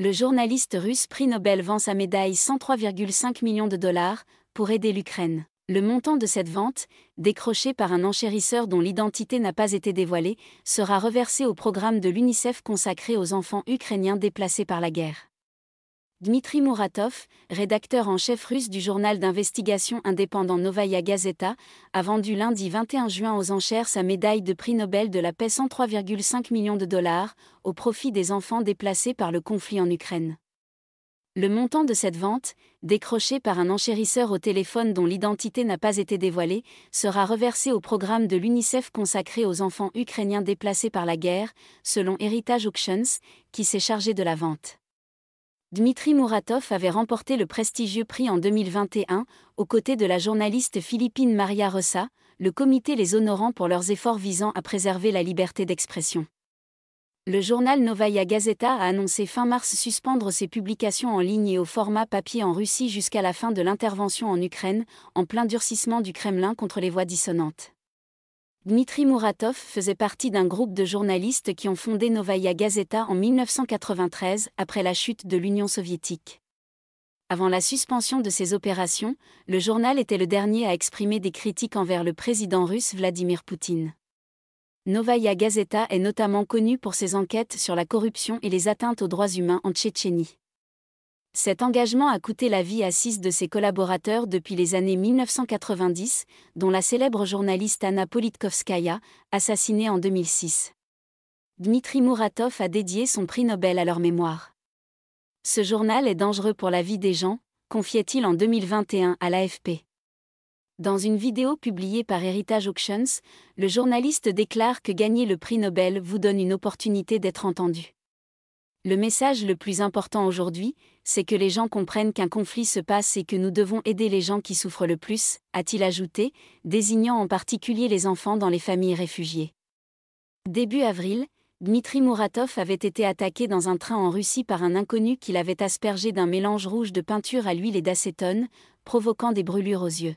Le journaliste russe prix Nobel vend sa médaille 103,5 millions de dollars pour aider l'Ukraine. Le montant de cette vente, décroché par un enchérisseur dont l'identité n'a pas été dévoilée, sera reversé au programme de l'UNICEF consacré aux enfants ukrainiens déplacés par la guerre. Dmitri Muratov, rédacteur en chef russe du journal d'investigation indépendant Novaya Gazeta, a vendu lundi 21 juin aux enchères sa médaille de prix Nobel de la paix 103,5 millions de dollars, au profit des enfants déplacés par le conflit en Ukraine. Le montant de cette vente, décroché par un enchérisseur au téléphone dont l'identité n'a pas été dévoilée, sera reversé au programme de l'UNICEF consacré aux enfants ukrainiens déplacés par la guerre, selon Heritage Auctions, qui s'est chargé de la vente. Dmitri Muratov avait remporté le prestigieux prix en 2021, aux côtés de la journaliste philippine Maria Ressa, le comité les honorant pour leurs efforts visant à préserver la liberté d'expression. Le journal Novaya Gazeta a annoncé fin mars suspendre ses publications en ligne et au format papier en Russie jusqu'à la fin de l'intervention en Ukraine, en plein durcissement du Kremlin contre les voix dissonantes. Dmitri Muratov faisait partie d'un groupe de journalistes qui ont fondé Novaya Gazeta en 1993 après la chute de l'Union soviétique. Avant la suspension de ses opérations, le journal était le dernier à exprimer des critiques envers le président russe Vladimir Poutine. Novaya Gazeta est notamment connu pour ses enquêtes sur la corruption et les atteintes aux droits humains en Tchétchénie. Cet engagement a coûté la vie à 6 de ses collaborateurs depuis les années 1990, dont la célèbre journaliste Anna Politkovskaya, assassinée en 2006. Dmitri Muratov a dédié son prix Nobel à leur mémoire. Ce journal est dangereux pour la vie des gens, confiait-il en 2021 à l'AFP. Dans une vidéo publiée par Heritage Auctions, le journaliste déclare que gagner le prix Nobel vous donne une opportunité d'être entendu. Le message le plus important aujourd'hui, c'est que les gens comprennent qu'un conflit se passe et que nous devons aider les gens qui souffrent le plus, a-t-il ajouté, désignant en particulier les enfants dans les familles réfugiées. Début avril, Dmitri Muratov avait été attaqué dans un train en Russie par un inconnu qui l'avait aspergé d'un mélange rouge de peinture à l'huile et d'acétone, provoquant des brûlures aux yeux.